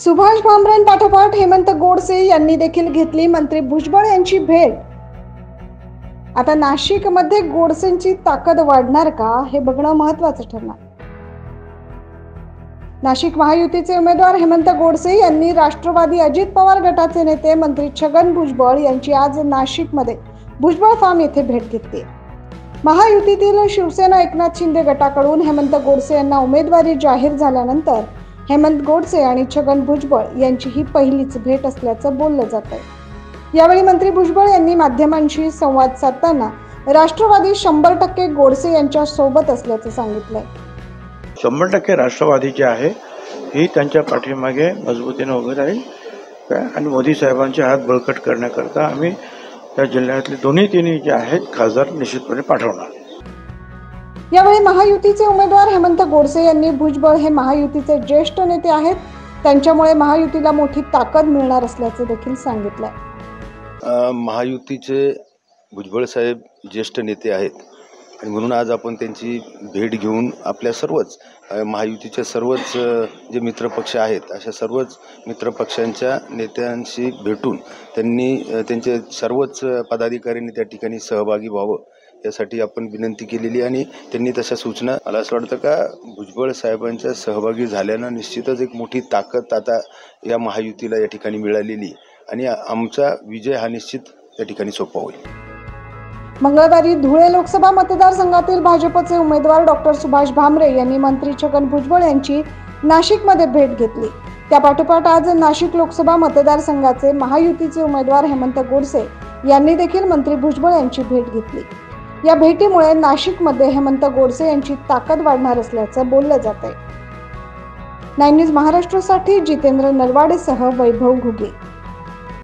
सुभाष भामरेंपाठोपाठ हेमंत गोडसे यांनी देखील घेतली मंत्री भुजबळ यांची भेट। आता नाशिकमध्ये गोडसेंची ताकद वाढणार का हे बघणं महत्त्वाचं ठरणार। नाशिक महायुतीचे उमेदवार हेमंत गोडसे यांनी राष्ट्रवादी अजित पवार गटाचे नेते मंत्री छगन भुजबळ यांची आज नाशिकमध्ये भुजबळ फार्म येथे भेट घेतली। महायुतीतील शिवसेना एकनाथ शिंदे गटाकडून हेमंत गोडसे यांना उमेदवारी जाहीर झाल्यानंतर हेमंत गोडसे आणि छगन भुजबळ यांची ही पहिलीच भेट असल्याचं बोललं जात आहे। यावेळी मंत्री भुजबळ यांनी माध्यमांशी संवाद साधताना राष्ट्रवादी 100% गोडसे यांच्या सोबत असल्याचं सांगितलंय। 100% राष्ट्रवादीचे आहे, ही त्यांच्या पाठीमागे मजबूतीने उभे राहील आणि मोदी साहेबांचे हात बळकट करण्याकरता आम्ही या जिल्ह्यातले तिन्ही जे आहेत खासदार निश्चितपणे पाठवणार। यावेळी महायुतीचे उमेदवार हेमंत गोडसे यांनी भुजबळ हे महायुतीचे ज्येष्ठ नेते आहेत, त्यांच्यामुळे महायुतीला मोठी ताकद मिळणार असल्याचं देखील सांगितलंय। महायुतीचे भुजबळ साहेब ज्येष्ठ नेते आहेत आणि म्हणून आज आपण त्यांची भेट घेऊन आपल्या सर्वच महायुतीचे सर्वच जे मित्रपक्ष आहेत अशा सर्वच मित्रपक्षांच्या नेत्यांशी भेटून त्यांनी त्यांचे सर्वच पदाधिकाऱ्यांनी त्या ठिकाणी सहभागी व्हावं यासाठी आपण विनंती केलेली आणि त्यांनी तशा सूचना, मला असं वाटतं का भुजबळ साहेबांच्या सहभागी झाल्यानं निश्चितच एक मोठी ताकद आता या महायुतीला या ठिकाणी मिळालेली आणि आमचा विजय हा निश्चित या ठिकाणी सोपा होईल। मंगळवारी धुळे लोकसभा मतदारसंघातील भाजपचे उमेदवार डॉक्टर सुभाष भामरे यांनी मंत्री छगन भुजबळ यांची नाशिकमध्ये भेट घेतली। त्यापाठोपाठ आज नाशिक लोकसभा मतदारसंघाचे महायुतीचे उमेदवार हेमंत गोडसे यांनी देखील मंत्री भुजबळ यांची भेट घेतली। या भेटीमुळे नाशिकमध्ये हेमंत गोडसे यांची ताकद वाढणार असल्याचं बोललं जात आहे। 9 न्यूज महाराष्ट्रासाठी जितेंद्र नलवाडेसह वैभव घुगे।